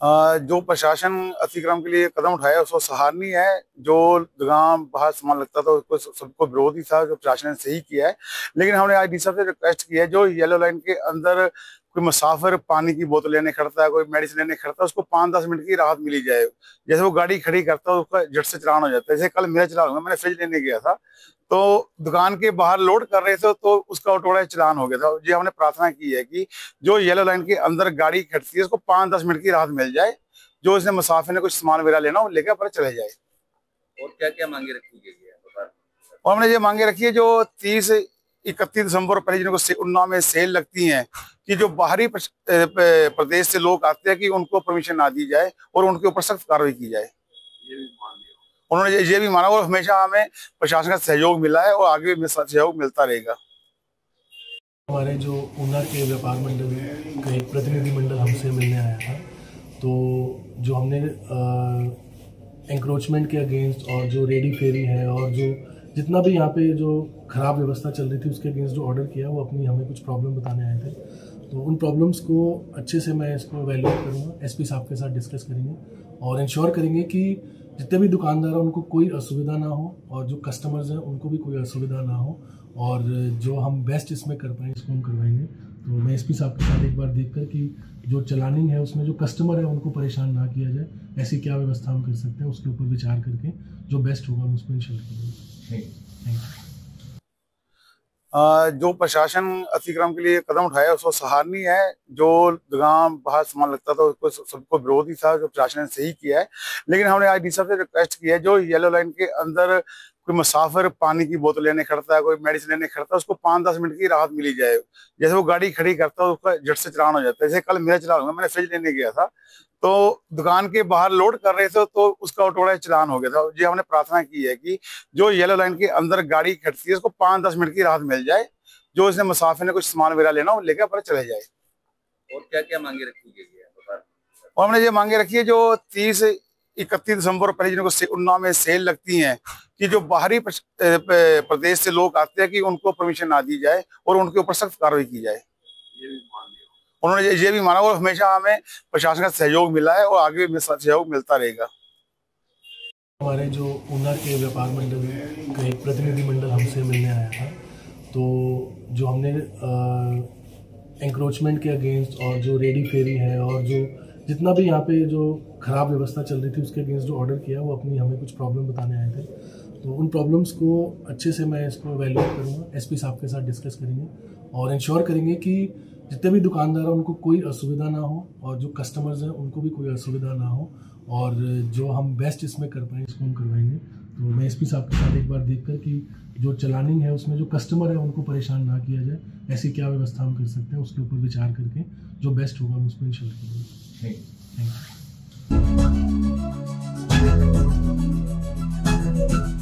जो प्रशासन अतिक्रमण के लिए कदम उठाया उसको सराहनीय है। जो दुकान बाहर सामान लगता था उसको सबको विरोध ही था, जो प्रशासन ने सही किया है। लेकिन हमने आज डी साहब से रिक्वेस्ट किया है, जो येलो लाइन के अंदर कोई मुसाफिर पानी की बोतल लेने खड़ता है, कोई मेडिसिन लेने खड़ता है, उसको 5-10 मिनट की राहत मिली जाए। जैसे वो गाड़ी खड़ी करता है उसका झट से चलान हो जाता है। जैसे कल मेरा चलान हुआ, मैंने फ्रिज लेने गया था तो दुकान के बाहर लोड कर रहे थे तो उसका ऑटो चलान हो गया था। जी हमने प्रार्थना की है कि जो येलो लाइन के अंदर गाड़ी खड़ती है उसको 5-10 मिनट की राहत मिल जाए। जो इसने मुसाफिर ने कुछ सामान वगैरह लेना वो लेकर पर चले जाए। और क्या क्या मांगे रखी गई है? और हमने ये मांगे रखी है, जो 30-31 दिसंबर पहले जिनको उन्नाव में सेल लगती हैं, कि जो बाहरी प्रदेश से लोग आते हैं कि उनको परमिशन ना दी जाए और उनके ऊपर सख्त कार्रवाई की जाए। उन्होंने ये भी माना और हमेशा हमें प्रशासन का सहयोग मिला है और आगे भी सहयोग मिलता रहेगा। हमारे जो ऊना के व्यापार मंडल का एक प्रतिनिधिमंडल हमसे मिलने आया था, तो जो हमने एंक्रोचमेंट के अगेंस्ट और जो रेडी फेरी है और जो जितना भी यहाँ पे जो ख़राब व्यवस्था चल रही थी उसके अगेंस्ट जो ऑर्डर किया वो अपनी हमें कुछ प्रॉब्लम बताने आए थे। तो उन प्रॉब्लम्स को अच्छे से मैं इसको एवेल्यूएट करूँगा, एसपी साहब के साथ डिस्कस करेंगे और इंश्योर करेंगे कि जितने भी दुकानदार हैं उनको कोई असुविधा ना हो और जो कस्टमर्स हैं उनको भी कोई असुविधा ना हो, और जो हम बेस्ट इसमें कर पाएँ इसको हम करवाएंगे। तो मैं एसपी साहब के साथ एक बार देखकर कि जो चलानिंग है उसमें जो कस्टमर है उनको परेशान ना किया जाए, ऐसी क्या व्यवस्था हम कर सकते हैं उसके ऊपर विचार करके जो बेस्ट होगा हम उसको इंश्योर करेंगे। जो प्रशासन अतिक्रमण के लिए कदम उठाया उसको सराहनीय है। जो दुकान बाहर सामान लगता था उसको सबको विरोध ही था, जो प्रशासन ने सही किया है। लेकिन हमने आज डी साहब से रिक्वेस्ट किया है, जो येलो लाइन के अंदर कोई मुसाफिर पानी की बोतल लेने खड़ता है, कोई मेडिसिन लेने खड़ता है, उसको 5-10 मिनट की राहत मिली जाए। जैसे वो गाड़ी खड़ी करता है उसका झट से चलान हो जाता है। जैसे कल मेरा चलान हुआ, मैंने फ्रिज लेने गया था तो दुकान के बाहर लोड कर रहे थे तो उसका ऑटो चलान हो गया था। जी हमने प्रार्थना की है कि जो येलो लाइन के अंदर गाड़ी खड़ती है उसको 5-10 मिनट की राहत मिल जाए। जो इसने मुसाफिर ने कुछ सामान वगैरह लेना वो लेकर पर चले जाए। और क्या क्या मांगे रखी गई है? और हमने ये मांगे रखी है, जो 30-31 दिसंबर पहले जिनको उन्नाव में सेल लगती हैं, कि जो बाहरी प्रदेश से लोग आते हैं कि उनको परमिशन ना दी जाए और उनके ऊपर सख्त कार्रवाई की जाए। उन्होंने ये भी माना और हमेशा हमें प्रशासन का सहयोग मिला है और आगे भी सहयोग मिलता रहेगा। हमारे जो ऊना के व्यापार मंडल का एक प्रतिनिधिमंडल हमसे मिलने आया था, तो जो हमने एंक्रोचमेंट के अगेंस्ट और जो रेडी फेरी है और जो जितना भी यहाँ पे जो ख़राब व्यवस्था चल रही थी उसके अगेंस्ट जो ऑर्डर किया वो अपनी हमें कुछ प्रॉब्लम बताने आए थे। तो उन प्रॉब्लम्स को अच्छे से मैं इसको एवेल्यूएट करूँगा, एसपी साहब के साथ डिस्कस करेंगे और इंश्योर करेंगे कि जितने भी दुकानदार हैं उनको कोई असुविधा ना हो और जो कस्टमर्स हैं उनको भी कोई असुविधा ना हो, और जो हम बेस्ट इसमें कर पाएँ इसको हम करवाएंगे। तो मैं एसपी साहब के साथ एक बार देखकर कि जो चलानिंग है उसमें जो कस्टमर है उनको परेशान ना किया जाए, ऐसी क्या व्यवस्था हम कर सकते हैं उसके ऊपर विचार करके जो बेस्ट होगा हम उसको इंश्योर करेंगे। Thank you.